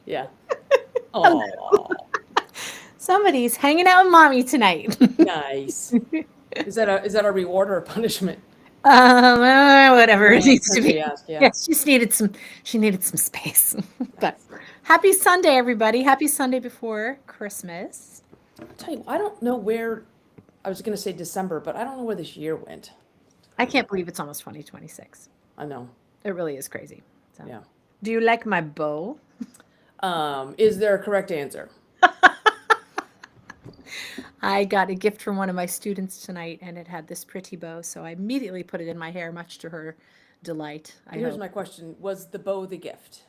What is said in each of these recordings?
Yeah. Oh, Somebody's hanging out with mommy tonight. nice. Is that a reward or a punishment? Whatever it needs to Depends who be. you ask. Yeah. Yes, she needed some space. But Nice. happy Sunday, everybody. Happy Sunday before Christmas. I'll tell you, I don't know where. I was going to say December, but I don't know where this year went. I can't believe it's almost 2026. I know. It really is crazy. So, Yeah. do you like my bow? Is there a correct answer? I got a gift from one of my students tonight and it had this pretty bow, so I immediately put it in my hair, much to her delight, I Here's hope. my question: was the bow the gift?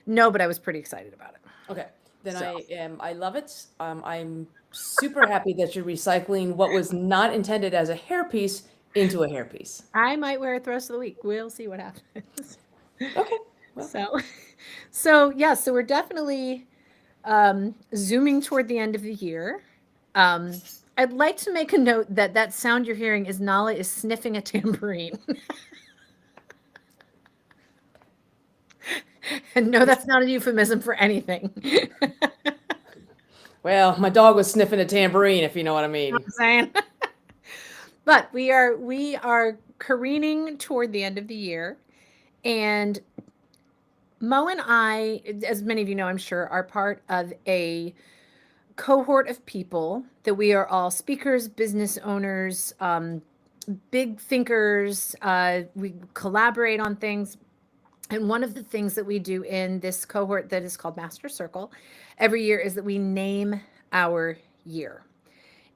No, but I was pretty excited about it. Okay, then So, I am. I love it. I'm super happy that you're recycling what was not intended as a hairpiece into a hairpiece. I might wear it the rest of the week. We'll see what happens. Okay. Well, So, so yeah, so we're definitely zooming toward the end of the year. Um, I'd like to make a note that that sound you're hearing is Nala is sniffing a tambourine. And no, that's not a euphemism for anything. You know well, my dog was sniffing a tambourine, if you know what I what mean. I'm saying? But we are careening toward the end of the year, and Mo and I, as many of you know, I'm sure, are part of a cohort of people that we are all speakers, business owners, big thinkers. We collaborate on things. And one of the things that we do in this cohort that is called Master Circle every year is that we name our year.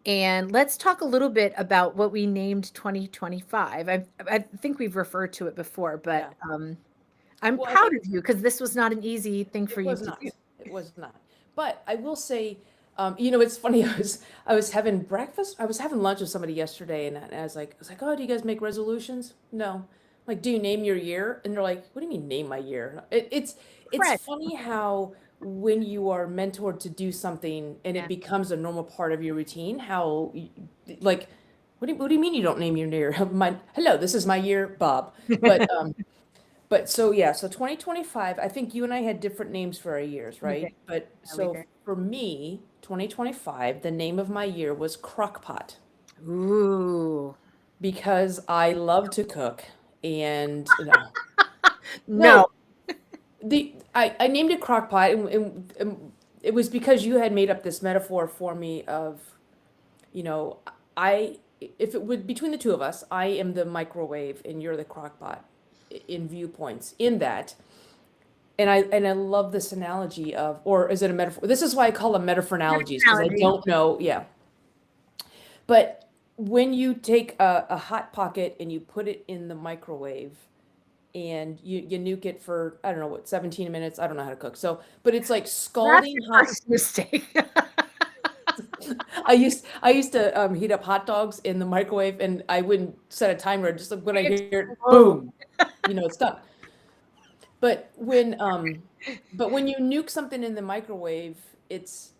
And let's talk a little bit about what we named 2025. I think we've referred to it before, but Yeah. I'm Well, I proud think of you because this was not an easy thing for it you was to do. not. It was not. But I will say, it's funny. I was having breakfast. I was having lunch with somebody yesterday, and I was like, oh, do you guys make resolutions? No. Like, do you name your year? And they're like, what do you mean name my year? It's Fred. funny how when you are mentored to do something and it Yeah. becomes a normal part of your routine, like, what do you mean you don't name your year? Hello, this is my year, Bob. But so yeah, so 2025, I think you and I had different names for our years, We did. right? But Yeah, we so did. for me, 2025, the name of my year was crock-pot Ooh. because I love to cook and No. no, I named it crock-pot and it was because you had made up this metaphor for me of, you know, I if it would between the two of us, I am the microwave and you're the crock-pot in viewpoints in that. And I love this analogy of, or is it a metaphor? This is why I call them metaphor analogies, because I Analogy. don't know. Yeah. But when you take a hot pocket and you put it in the microwave and you nuke it for, I don't know what, 17 minutes. I don't know how to cook. So, but it's like That's scalding your hot. first mistake. I used to heat up hot dogs in the microwave and I wouldn't set a timer. Just like when I hear it, Explode. boom, it's done. But when you nuke something in the microwave, it's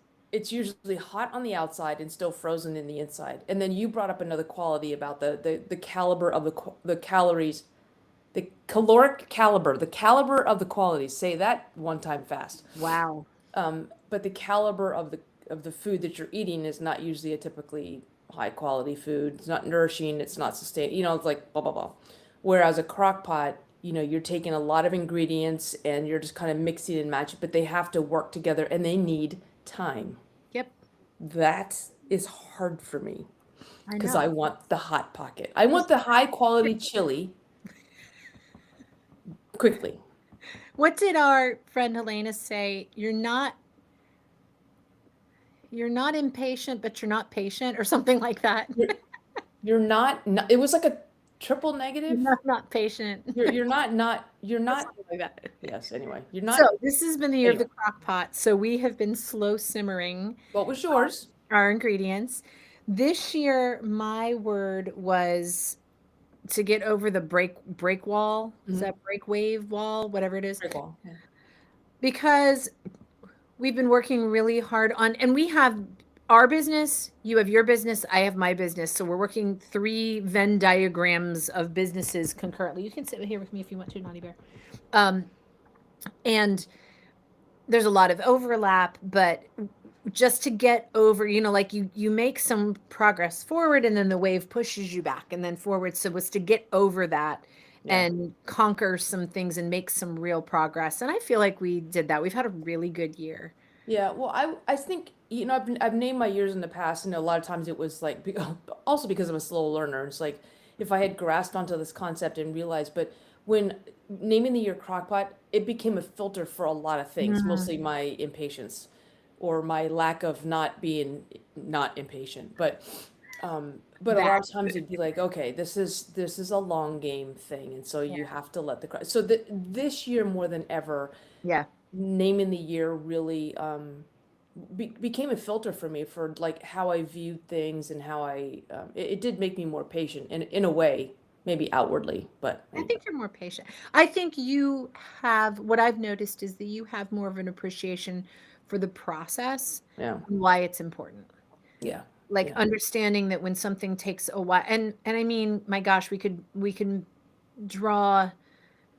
usually hot on the outside and still frozen in the inside. And then you brought up another quality about the caliber of the calories, the caloric caliber, the caliber of the qualities. Say that one time fast. Wow. But the caliber of the food that you're eating is not usually a typically high quality food. It's not nourishing. It's not sustained. It's like blah blah blah. Whereas a crock pot, you're taking a lot of ingredients and you're just kind of mixing and matching, but they have to work together and they need time. Yep. That is hard for me I because know. I want the hot pocket. I want the high quality chili quickly. What did our friend Helena say? You're not impatient, but you're not patient, or something like that. You're, you're not, it was like a triple You're negative. not patient. You're not, Something like that. yes, anyway, you're So not, this has been the year of the anyway, crock pot. So we have been slow simmering what was yours? our ingredients. This year, my word was to get over the break wall. Is Mm-hmm. that break wave wall, whatever it is? Break wall. Yeah. Because we've been working really hard on, and we have our business, you have your business, I have my business. So we're working three Venn diagrams of businesses concurrently. You can sit here with me if you want to, Naughty Bear. Um, and there's a lot of overlap, but just to get over, like you make some progress forward and then the wave pushes you back and then forward. So it was to get over that Yeah. and conquer some things and make some real progress. And I feel like we did that. We've had a really good year. Yeah, well, I think I've named my years in the past, and a lot of times it was like also because I'm a slow learner. It's like if I had grasped onto this concept and realized, but when naming the year Crockpot, it became a filter for a lot of things, Mm, mostly my impatience or my lack of not being not impatient. But a that, lot of times it'd be like, okay, this is a long game thing, and so yeah. you have to let the so this year more than ever Yeah. naming the year really became a filter for me for like how I viewed things and how it did make me more patient in a way, maybe outwardly, but I think you're more patient. I think you have, what I've noticed is that you have more of an appreciation for the process yeah, and why it's important. yeah, Like yeah, understanding that when something takes a while, and I mean, my gosh, we can draw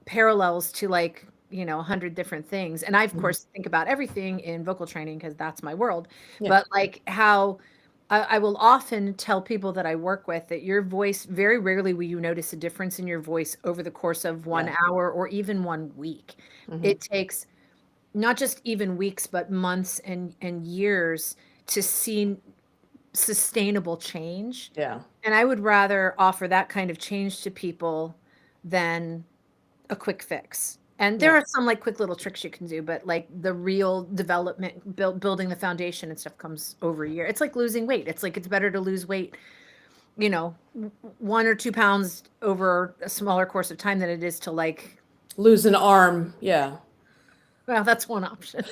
parallels to like, 100 different things. And I, of mhm, course, think about everything in vocal training because that's my world. yeah, But like how I will often tell people that I work with that your voice, very rarely will you notice a difference in your voice over the course of one yeah, hour or even one week. hmm, It takes not just even weeks, but months and years to see sustainable change. yeah, And I would rather offer that kind of change to people than a quick fix. And there yeah, are some like quick little tricks you can do, but like the real development, building the foundation and stuff comes over a year. It's like losing weight. It's like it's better to lose weight, 1 or 2 pounds over a smaller course of time than it is to like, lose an arm, yeah. well, that's one option.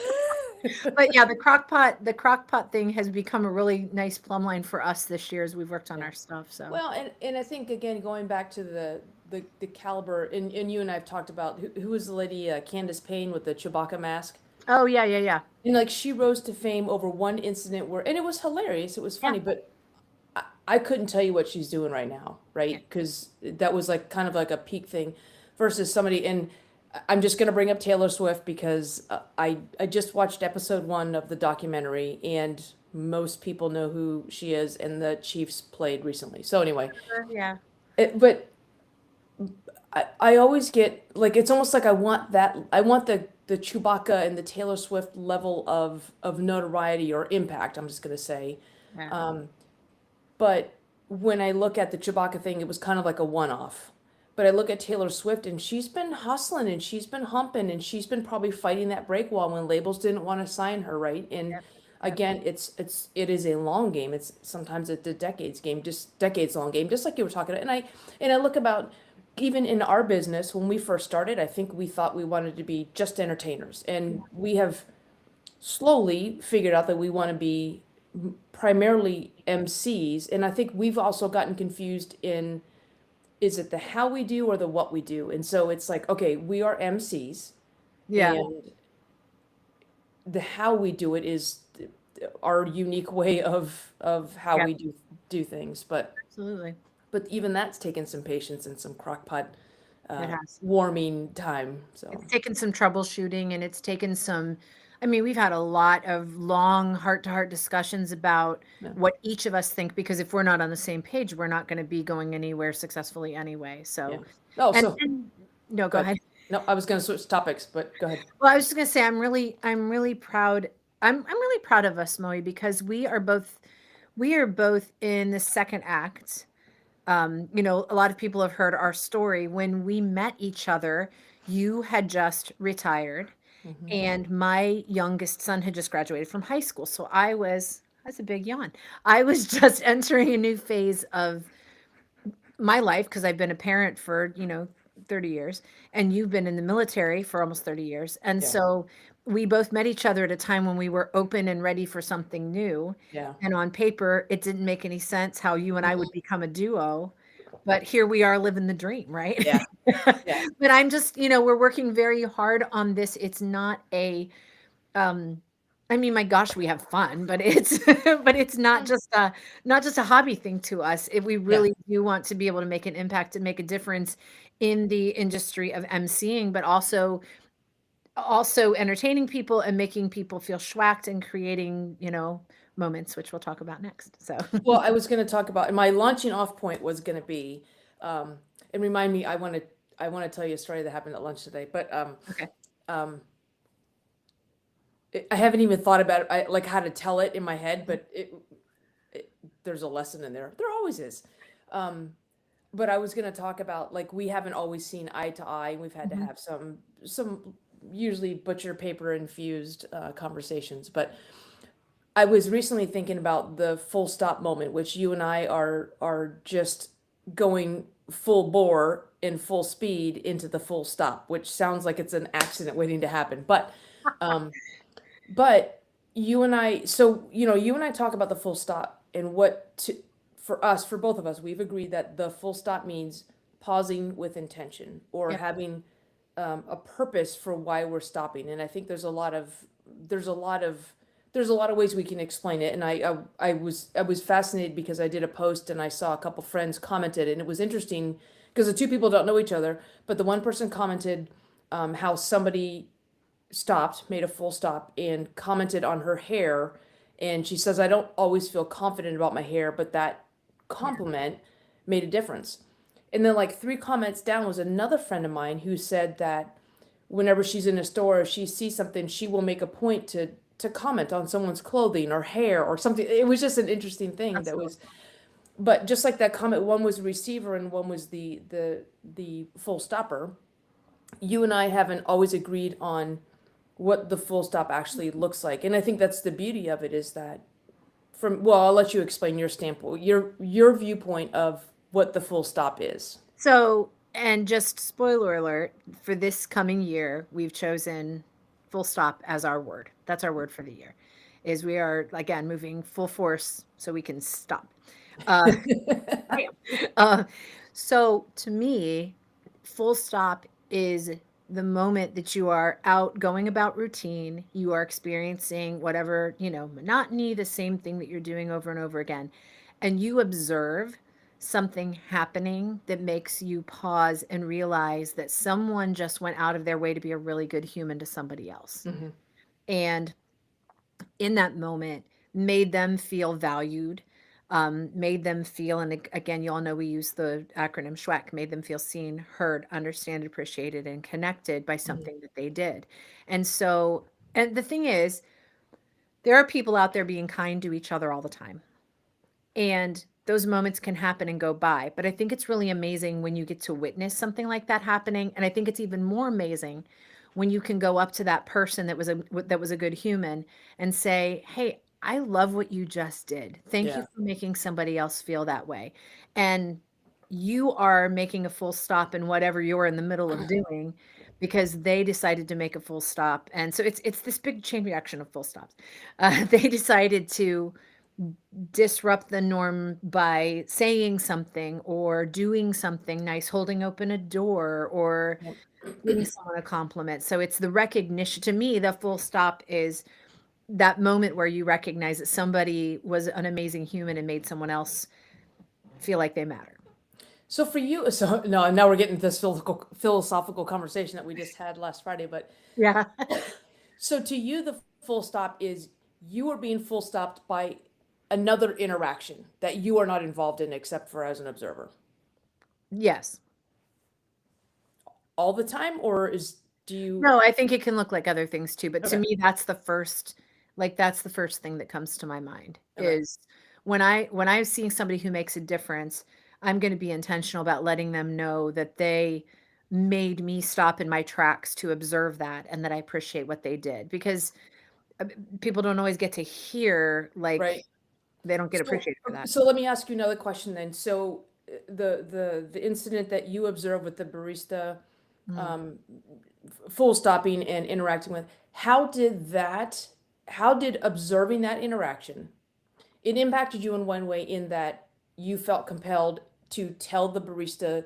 But yeah, the crock pot thing has become a really nice plumb line for us this year as we've worked on Yeah. our stuff. So Well, and I think again going back to the caliber, and you and I've talked about who was the lady, Candace Payne with the Chewbacca mask. oh yeah, yeah, yeah. And like she rose to fame over one incident where, and it was hilarious, it was Yeah. funny, but I couldn't tell you what she's doing right now, Yeah. right? Because that was like kind of like a peak thing versus somebody. And I'm just going to bring up Taylor Swift because I just watched episode 1 of the documentary, and most people know who she is, and the Chiefs played recently. So anyway, Yeah. but I always get like it's almost like I want the Chewbacca and the Taylor Swift level of notoriety or impact. I'm just going to say. Yeah. Um, But when I look at the Chewbacca thing, it was kind of like a one-off. But I look at Taylor Swift and she's been hustling and she's been humping and she's been probably fighting that break wall when labels didn't want to sign her, right? And Yep. Yep. again, it is a long game. It's sometimes it's a decades game, just decades long game, just like you were talking about. And I look about even in our business when we first started, I think we thought we wanted to be just entertainers. And we have slowly figured out that we want to be primarily MCs. And I think we've also gotten confused in is it the how we do or the what we do? And so it's like, okay, we are MCs Yeah. and the how we do it is our unique way of how Yeah. we do things. Absolutely. But even that's taken some patience and some crockpot It has. warming time. So It's taken some troubleshooting and it's taken some, I mean, we've had a lot of long heart-to-heart discussions about yeah, what each of us think, because if we're not on the same page, we're not going to be going anywhere successfully anyway. yeah. So, Oh, and, so and no, go good. ahead. No, I was going to switch topics, but go ahead. Well, I was just going to say, I'm really proud. I'm really proud of us, Moe, because we are both in the second act. A lot of people have heard our story. When we met each other, you had just retired, Hmm. and my youngest son had just graduated from high school. So that's a big yawn. I was just entering a new phase of my life because I've been a parent for, 30 years, and you've been in the military for almost 30 years. And Yeah, so we both met each other at a time when we were open and ready for something new. yeah. And on paper, it didn't make any sense how you and I would Mhm. become a duo. But here we are living the dream, right? Yeah, yeah. But I'm just, we're working very hard on this. It's not um, I mean, my gosh, we have fun, but it's but it's Yeah. not just a hobby thing to us. If we Yeah. really do want to be able to make an impact and make a difference in the industry of emceeing, but also also entertaining people and making people feel schwacked and creating, moments, which we'll talk about next. So, Well, I was going to talk about, and my launching off point was going to be, um, and remind me, I want to tell you a story that happened at lunch today, but okay. um, I haven't even thought about it, like how to tell it in my head, but there's a lesson in there. There always is. Um, but I was going to talk about, like, we haven't always seen eye to eye. We've had to Mhm. have some usually butcher paper infused conversations. But I was recently thinking about the full stop moment, which you and I are just going full bore in full speed into the full stop, which sounds like it's an accident waiting to happen. Um, but you and I, so, you and I talk about the full stop and for us, for both of us, we've agreed that the full stop means pausing with intention or Yep. having a purpose for why we're stopping. And I think there's a lot of, there's a lot of ways we can explain it. And I was fascinated because I did a post and I saw a couple friends commented, and it was interesting because the two people don't know each other, but the one person commented how somebody stopped, made a full stop, and commented on her hair. And she says, I don't always feel confident about my hair, but that Yeah. compliment made a difference. And then, like, three comments down was another friend of mine who said that whenever she's in a store, if she sees something, she will make a point to comment on someone's clothing or hair or something. It was just an interesting thing that Absolutely. was, but just like that comment, one was the receiver and one was the full stopper. You and I haven't always agreed on what the full stop actually looks like. And I think that's the beauty of it is that well, I'll let you explain your standpoint, your viewpoint of what the full stop is. So, and just spoiler alert, for this coming year, we've chosen full stop as our word. That's our word for the year. Is we are again moving full force so we can stop. Uh, bam. Uh, so to me, full stop is the moment that you are out going about routine, you are experiencing whatever, monotony, the same thing that you're doing over and over again, and you observe something happening that makes you pause and realize that someone just went out of their way to be a really good human to somebody else. Mhm. And in that moment made them feel valued, made them feel, and again, you all know we use the acronym SHUAC, made them feel seen, heard, understand, appreciated, and connected by Mhm. something that they did. And so, and the thing is, there are people out there being kind to each other all the time. And those moments can happen and go by. But I think it's really amazing when you get to witness something like that happening. And I think it's even more amazing when you can go up to that person that was a good human and say, "Hey, I love what you just did. Thank you Yeah. for making somebody else feel that way." And you are making a full stop in whatever you're in the middle of doing because they decided to make a full stop. And so it's this big chain reaction of full stops. They decided to disrupt the norm by saying something or doing something nice, holding open a door or giving someone a compliment. So it's the recognition. To me, the full stop is that moment where you recognize that somebody was an amazing human and made someone else feel like they matter. So for you, so no, now we're getting this philosophical conversation that we just had last Friday. But Yeah. so to you, the full stop is you are being full stopped by another interaction that you are not involved in except for as an observer Yes. all the time, or do you? No, I think it can look like other things too, but to Okay. me, that's the first thing that comes to my mind Okay. is when I'm seeing somebody who makes a difference, I'm going to be intentional about letting them know that they made me stop in my tracks to observe that and that I appreciate what they did because people don't always get to hear like Right. they don't get So, appreciated for that. so let me ask you another question then. So, the incident that you observed with the barista, Mm. um, full stopping and interacting with, how did observing that interaction, it impacted you in one way in that you felt compelled to tell the barista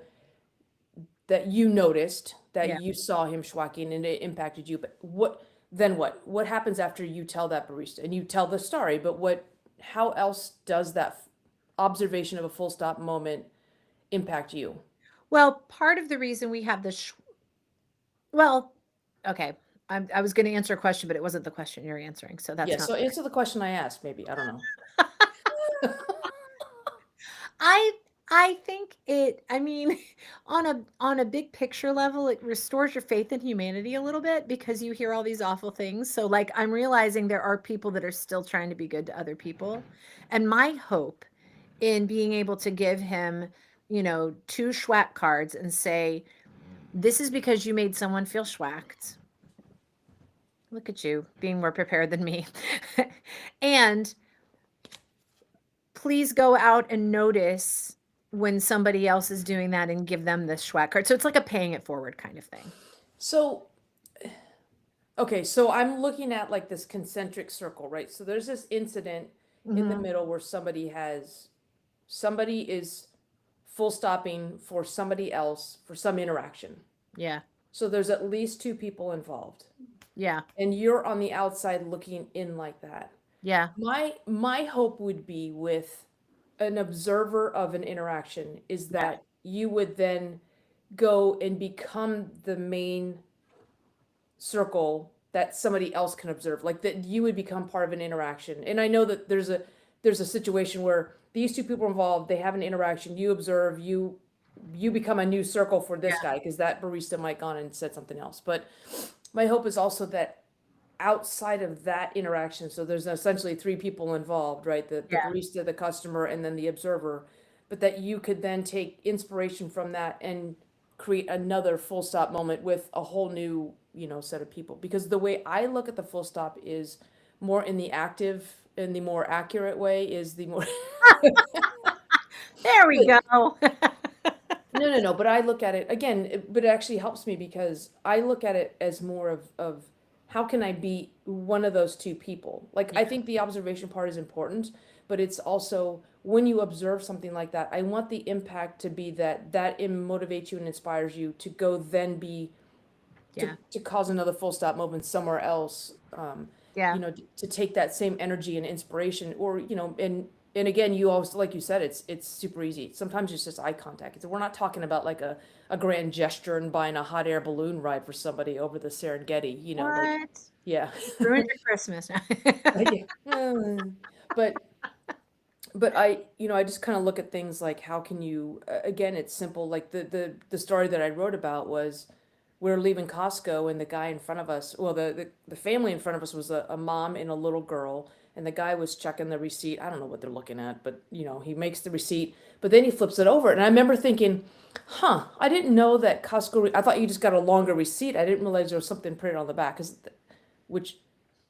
that you noticed that Yeah. you saw him schwacking and it impacted you. But what happens after you tell that barista and you tell the story? But how else does that observation of a full stop moment impact you? Well, part of the reason we have the well, okay. I was going to answer a question, but it wasn't the question you're answering, so that's Yeah, not. so answer the question I asked, maybe. I don't know. I I think it, I mean, on a big picture level, it restores your faith in humanity a little bit because you hear all these awful things. So like I'm realizing there are people that are still trying to be good to other people. And my hope in being able to give him, two SHUAC cards and say, this is because you made someone feel schwacked. Look at you being more prepared than me. And please go out and notice when somebody else is doing that and give them this SHUAC card. So it's like a paying it forward kind of thing. So, okay, so I'm looking at like this concentric circle, right? So there's this incident in the middle where somebody is full stopping for somebody else for some interaction. Yeah. So there's at least two people involved. Yeah. And you're on the outside looking in like that. Yeah. My hope would be with an observer of an interaction is that you would then go and become the main circle that somebody else can observe, like that you would become part of an interaction. And I know that there's a situation where these two people are involved, they have an interaction, you observe, you become a new circle for this guy because that barista might gone and said something else. But my hope is also that outside of that interaction, so there's essentially three people involved, right? The barista, the customer, and then the observer, but that you could then take inspiration from that and create another full stop moment with a whole new, set of people. Because the way I look at the full stop is more in the active, in the more accurate way is the more There we go. no, but I look at it again, but it actually helps me because I look at it as more of how can I be one of those two people? Like, I think the observation part is important, but it's also when you observe something like that, I want the impact to be that it motivates you and inspires you to go then be to cause another full stop moment somewhere else. Yeah. To take that same energy and inspiration, or and again, you always, like you said, it's super easy. Sometimes it's just eye contact. We're not talking about like a grand gesture and buying a hot air balloon ride for somebody over the Serengeti, like, What? yeah. Ruined your Christmas. Yeah. But I just kind of look at things like how can you again, it's simple. Like the story that I wrote about was we were leaving Costco and the guy in front of us, well, the family in front of us was a mom and a little girl, and the guy was checking the receipt. I don't know what they're looking at, but he makes the receipt, but then he flips it over. And I remember thinking, huh, I didn't know that Costco, I thought you just got a longer receipt. I didn't realize there was something printed on the back, which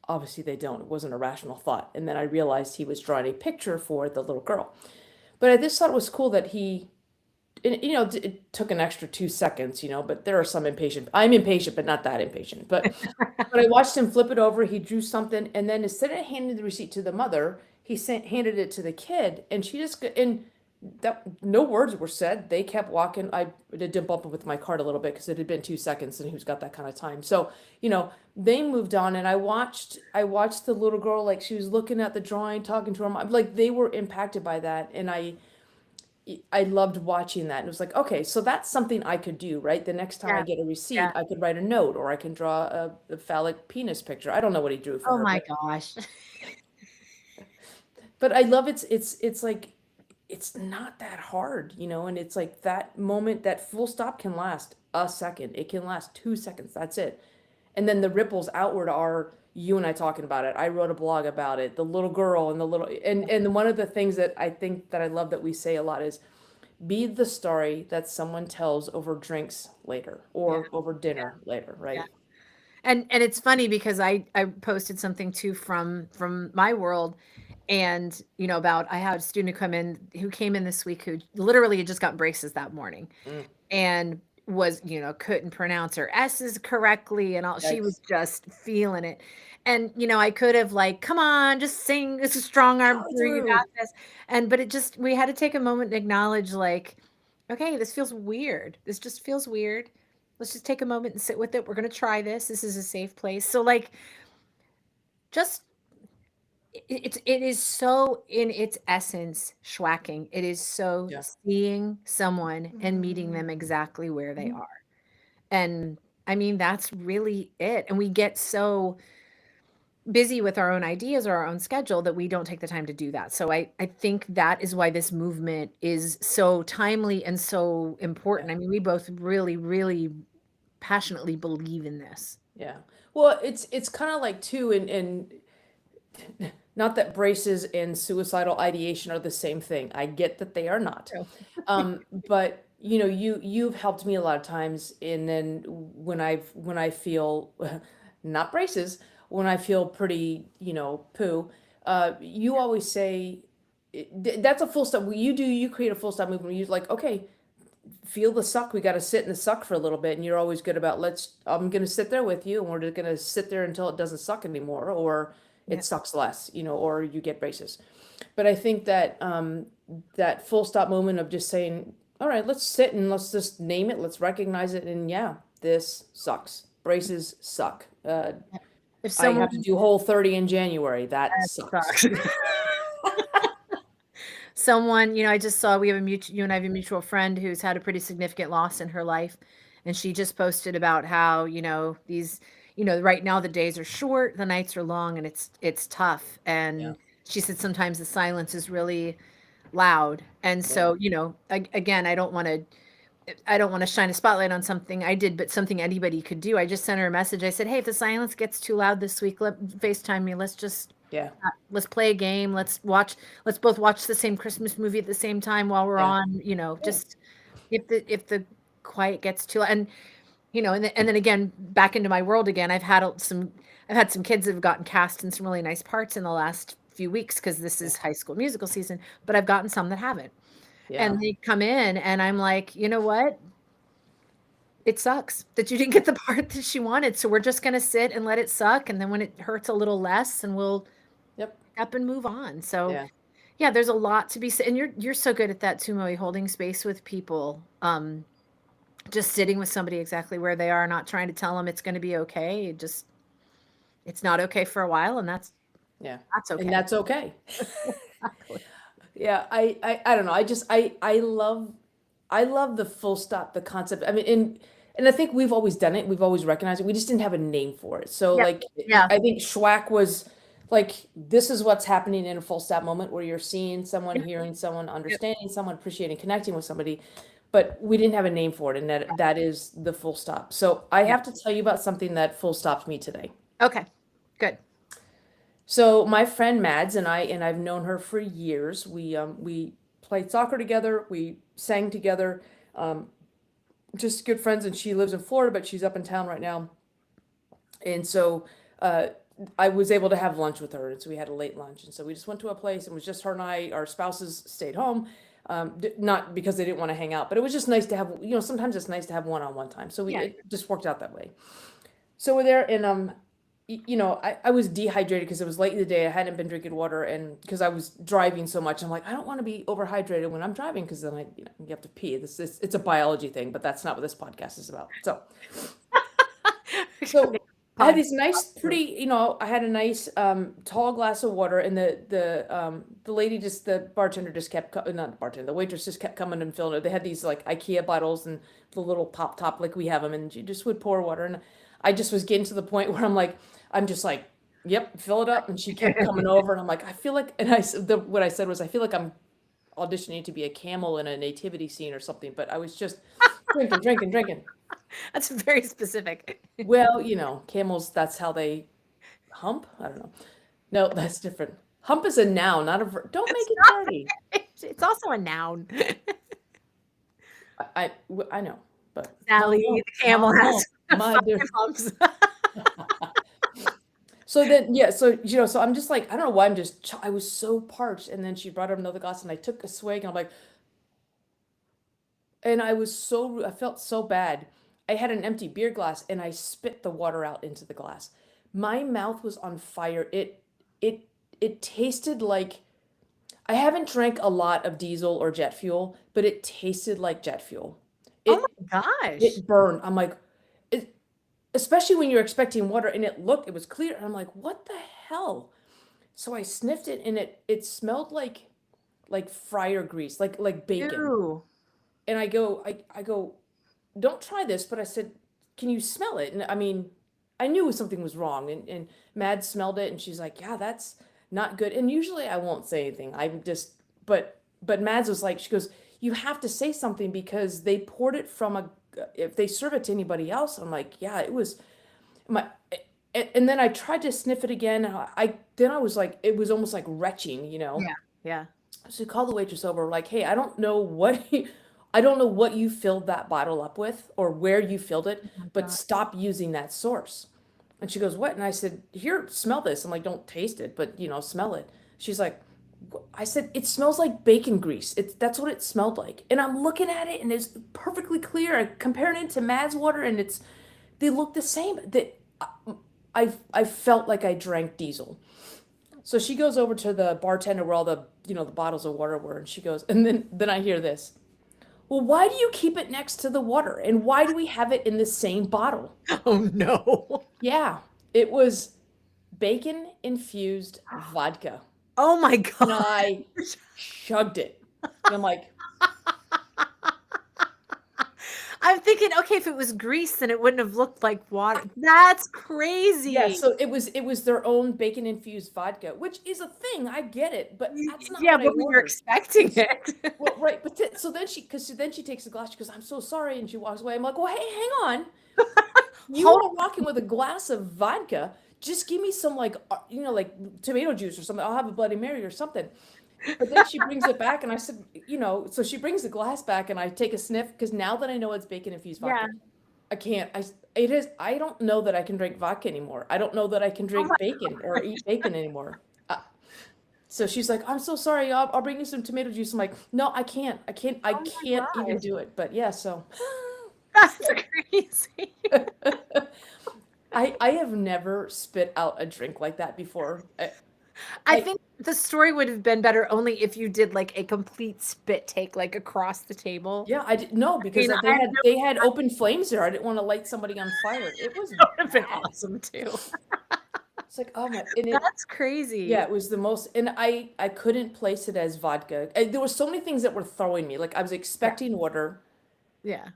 obviously they don't. It wasn't a rational thought. And then I realized he was drawing a picture for the little girl. But I just thought it was cool that it took an extra 2 seconds, but there are some impatient. I'm impatient, but not that impatient. But I watched him flip it over, he drew something, and then instead of handing the receipt to the mother, handed it to the kid, and she just, and that no words were said. They kept walking. I did bump him with my cart a little bit because it had been 2 seconds and who's got that kind of time. So, they moved on and I watched the little girl, like she was looking at the drawing, talking to her mom, like they were impacted by that. And I loved watching that. And it was like, okay, so that's something I could do, right? The next time I get a receipt, I could write a note or I can draw a phallic penis picture. I don't know what he drew for Oh her, my gosh. but I love it's like it's not that hard, and it's like that moment, that full stop can last a second. It can last 2 seconds. That's it. And then the ripples outward are you and I talking about it. I wrote a blog about it. The little girl and the little and one of the things that I think that I love that we say a lot is be the story that someone tells over drinks later or over dinner later, right? And it's funny because I posted something too from my world, and about, I had a student who came in this week who literally had just got braces that morning, Mm, and was, couldn't pronounce her S's correctly and all. She was yikes. just feeling it. And I could have like, come on, just sing, this is strong arm Power through, you got through. this. But we had to take a moment and acknowledge, like, okay, this feels weird. This just feels weird. Let's just take a moment and sit with it. We're going to try this. This is a safe place. So like, just it is so in its essence schwacking. It is so Yeah. seeing someone and meeting them exactly where they are. And I mean, that's really it. And we get so busy with our own ideas or our own schedule that we don't take the time to do that. So I think that is why this movement is so timely and so Yeah. important. I mean, we both really, really passionately believe in this. Yeah. Well, it's kind of like too, and not that braces and suicidal ideation are the same thing. I get that they are not. So, But you know, you've helped me a lot of times, and then when I feel not braces, when I feel pretty, you know, poo, you always say that's a full stop. You create a full stop movement. You're like, okay, feel the suck. We got to sit in the suck for a little bit. And you're always good about I'm going to sit there with you and we're just going to sit there until it doesn't suck anymore or yeah. it sucks less, you know, or you get braces. But I think that, that full stop moment of just saying, all right, let's sit and let's just name it. Let's recognize it. And yeah, this sucks. Braces suck. If I have someone to do Whole30 in January. That that sucks. sucks. Someone, I just saw we have a mutual, you and I have a mutual friend who's had a pretty significant loss in her life. And she just posted about how, these, right now the days are short, the nights are long, and it's tough. Yeah. And she said sometimes the silence is really loud. And Yeah. so, again, I don't want to shine a spotlight on something I did, but something anybody could do. I just sent her a message. I said, "Hey, if the silence gets too loud this week, let FaceTime me. Yeah. Let's play a game. Let's both watch the same Christmas movie at the same time while we're Yeah. on, Yeah. just if the quiet gets too loud." And and then again, back into my world again. I've had some kids that have gotten cast in some really nice parts in the last few weeks because this Yeah. is High School Musical season, but I've gotten some that haven't. Yeah. And they come in and I'm like, "You know what? It sucks that you didn't get the part that she wanted. So we're just going to sit and let it suck. And then when it hurts a little less, and we'll Yep. pick up and move on." So Yeah. yeah, there's a lot to be said. And you're so good at that too, Moe, holding space with people. Just sitting with somebody exactly where they are, not trying to tell them it's going to be okay. It's not okay for a while, and Yeah. that's And okay. that's okay. Exactly. Yeah, I don't know. I love the full stop, the concept. I mean, and I think we've always done it. We've always recognized it. We just didn't have a name for it. So Yep. like Yeah. I think SHUAC was like this is what's happening in a full stop moment where you're seeing someone, Yep. hearing someone, Yep. understanding someone, appreciating, connecting with somebody, but we didn't have a name for it, and that is the full stop. So I Yep. have to tell you about something that full stopped me today. Okay. Good. So my friend Mads and I've known her for years. We played soccer together, we sang together, um, just good friends. And she lives in Florida, but she's up in town right now. And so uh, I was able to have lunch with her, and so we had a late lunch. And so we just went to a place, and it was just her and I. Our spouses stayed home, not because they didn't want to hang out, but it was just nice to have. You know, sometimes it's nice to have one-on-one time. So Yeah. it just worked out that way. So we're there, and you know, I was dehydrated because it was late in the day. I hadn't been drinking water, and because I was driving so much, I'm like, I don't want to be overhydrated when I'm driving because then you have to pee. It's a biology thing, but that's not what this podcast is about. So I had Pod. these nice, pretty, you know, I had a nice tall glass of water, and the lady just the bartender just kept not the bartender, the waitress just kept coming and filling it. They had these like IKEA bottles and the little pop top like we have them, and she just would pour water, and I just was getting to the point where I'm just like, yep, fill it up, and she kept coming over, and I'm like, I feel like, and what I said was, I feel like I'm auditioning to be a camel in a nativity scene or something, but I was just drinking, drinking, drinking. That's very specific. Well, you know, camels, that's how they hump? I don't know. No, that's different. Hump is a noun, not a verb. Don't It's make it not. dirty. It's also a noun. I know, but no, Sally, no, the camel no, has my five dear. humps. So then, yeah, so you know, so I'm just like, I don't know why I was so parched, and then she brought up another glass, and I took a swig, and I'm like, and I felt so bad. I had an empty beer glass, and I spit the water out into the glass. My mouth was on fire. It, it tasted like I haven't drank a lot of diesel or jet fuel, but it tasted like jet fuel. Oh It my gosh. it burned. I'm like, it, especially when you're expecting water, and it was clear, and I'm like, what the hell? So I sniffed it, and it smelled like fryer grease, like bacon. Ew. And I go, don't try this, but I said, can you smell it? And I mean, I knew something was wrong. And Mad smelled it and she's like, yeah, that's not good. And usually I won't say anything. I'm just, but Mads was like, she goes, you have to say something because they poured it from a, if they serve it to anybody else. I'm like, yeah, it was my, and then I tried to sniff it again. Then I was like, it was almost like retching, you know? Yeah. Yeah. So we called the waitress over, like, hey, I don't know what I don't know what you filled that bottle up with or where you filled it, Oh my but God. stop using that source. And she goes, what? And I said, here, smell this. I'm like, don't taste it, but smell it. She's like, I said, it smells like bacon grease. That's what it smelled like. And I'm looking at it and it's perfectly clear. I'm comparing it to Mad's water and they look the same. I felt like I drank diesel. So she goes over to the bartender where all the bottles of water were, and she goes, and then I hear this. Well, why do you keep it next to the water? And why do we have it in the same bottle? Oh no. Yeah, it was bacon infused vodka. Oh my And God. I chugged it. And I'm like, I'm thinking, okay, if it was grease, then it wouldn't have looked like water. That's crazy. yeah, so it was their own bacon infused vodka, which is a thing. I get it, but that's not Yeah, what I but we were ordered. expecting it. Well, right, but so then she takes the glass. She goes, "I'm so sorry," and she walks away. I'm like, "Well, hey, hang on. You Hold were walking with a glass of vodka. Just give me some like tomato juice or something. I'll have a Bloody Mary or something." But then she brings it back, and I said, so she brings the glass back, and I take a sniff because now that I know it's bacon infused Yeah. vodka, I can't. It is. I don't know that I can drink vodka anymore. I don't know that I can Oh drink my bacon or eat bacon anymore. So she's like, I'm so sorry. I'll bring you some tomato juice. I'm like, no, I can't. I oh can't my even gosh. do it. But yeah, so That's crazy. I have never spit out a drink like that before. I I think the story would have been better only if you did like a complete spit take, like across the table. Yeah, I didn't know I because mean, they I have had no, they had open flames there. I didn't want to light somebody on fire. It was that would have been bad. awesome too. It's like, oh my, and That's yeah, crazy. it was the most, and I couldn't place it as vodka. There were so many things that were throwing me. Like I was Yeah. expecting water. Yeah.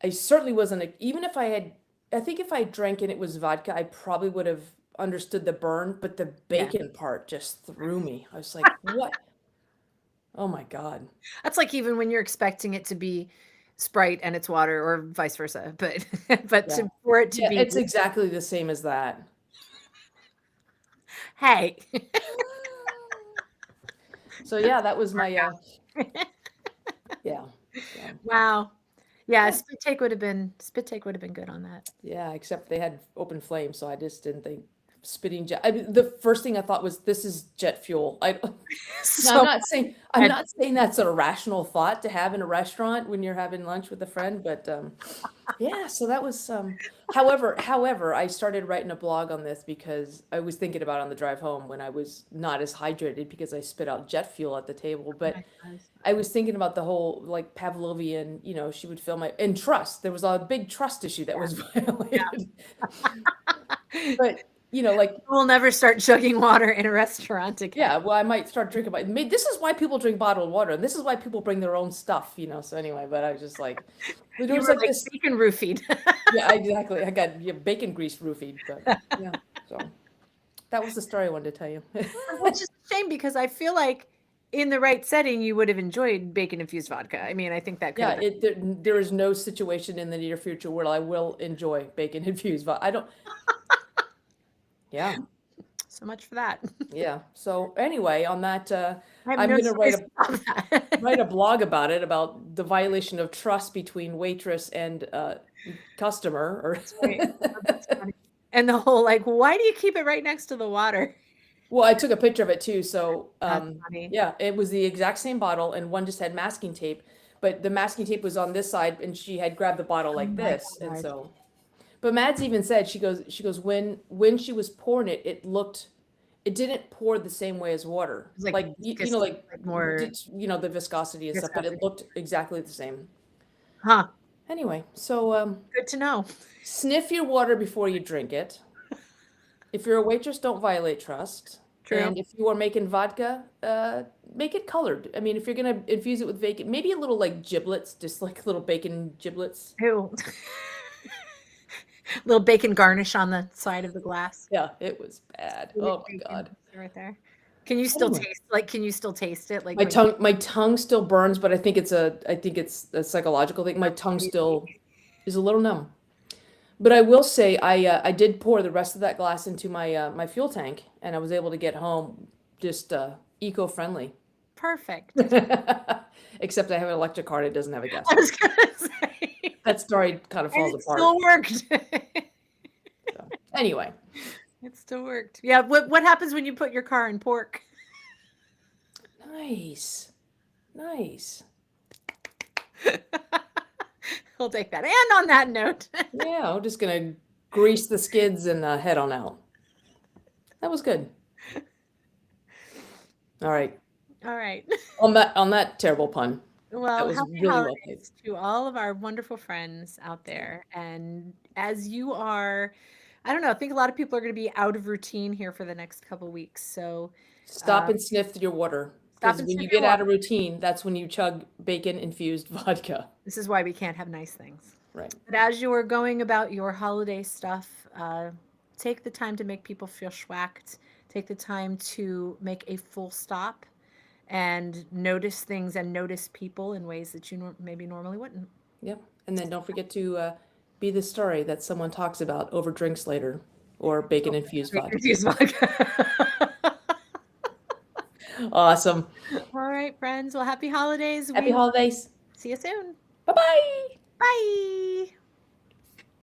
I certainly wasn't, even if I think if I drank and it was vodka, I probably would have understood the burn, but the Yeah. bacon part just threw me. I was like, what? Oh my God. That's like even when you're expecting it to be Sprite and it's water or vice versa. But but Yeah. for it to Yeah, be, it's exactly the same as that. hey. So yeah, that was my yeah. So Wow. Yeah, yeah. spit take would have been good on that. Yeah, except they had open flames, so I just didn't think spitting jet. I mean, the first thing I thought was this is jet fuel. Now, So I'm bad. not saying that's a rational thought to have in a restaurant when you're having lunch with a friend, but yeah, so that was however, I started writing a blog on this because I was thinking about it on the drive home when I was not as hydrated because I spit out jet fuel at the table, Oh but my gosh. I was thinking about the whole like Pavlovian, she would fill my and trust. There was a big trust issue that was Yeah. violated. But like We'll never start chugging water in a restaurant again. yeah, well, I might start drinking this is why people drink bottled water, and this is why people bring their own stuff. So anyway, but I was just like, there You was were like like this. bacon roofied. Yeah, exactly. I got bacon grease roofied, but yeah. So that was the story I wanted to tell you. Which is a shame because I feel like in the right setting you would have enjoyed bacon infused vodka. I mean, I think that could Yeah, have been. there is no situation in the near future where I will enjoy bacon infused, but I don't. Yeah, So much for that. yeah. So anyway, on that, I have I'm no gonna stories about write that. a blog about the violation of trust between waitress and customer. Or That's right. Oh, that's funny. And the whole like, why do you keep it right next to the water? well, I took a picture of it too. So That's funny. yeah, it was the exact same bottle, and one just had masking tape, but the masking tape was on this side, and she had grabbed the bottle Oh like my this, and God. so. But Mads even said she goes when she was pouring it, it didn't pour the same way as water. It's like Like viscous, like like more the viscosity and stuff, but it viscosity. looked exactly the same. Huh. Anyway, so Good to know. sniff your water before you drink it. If you're a waitress, don't violate trust. True. And if you are making vodka, make it colored. I mean, if you're gonna infuse it with bacon, maybe a little like giblets, just like little bacon giblets. Ew. Little bacon garnish on the side of the glass. Yeah, it was bad. Oh my Bacon God. right there. Can you still Anyway, taste can you still taste it? Like my when tongue still burns, but I think it's a psychological thing. My tongue still is a little numb. But I will say I did pour the rest of that glass into my fuel tank, and I was able to get home just eco-friendly. perfect. Except I have an electric car and it doesn't have a gas I tank. was gonna say. That story kind of And falls it apart. still worked. So, anyway, It still worked. Yeah, what happens when you put your car in pork? nice, nice. We'll take that. And on that note, Yeah, I'm just gonna grease the skids and head on out. That was good. All right. all right. On that terrible pun. That Well, was happy really well played. holidays to all of our wonderful friends out there. And as you are, I don't know, I think a lot of people are going to be out of routine here for the next couple weeks. So Stop and sniff your water. stop Because and when sip you your get out water. of routine, that's when you chug bacon-infused vodka. This is why we can't have nice things. Right. But as you are going about your holiday stuff, take the time to make people feel schwacked. Take the time to make a full stop and notice things and notice people in ways that you maybe normally wouldn't. Yep. And then don't forget to be the story that someone talks about over drinks later or bacon-infused vodka. Infused vodka. Awesome. All right, friends. Well, happy holidays. Happy holidays. See you soon. Bye-bye. Bye.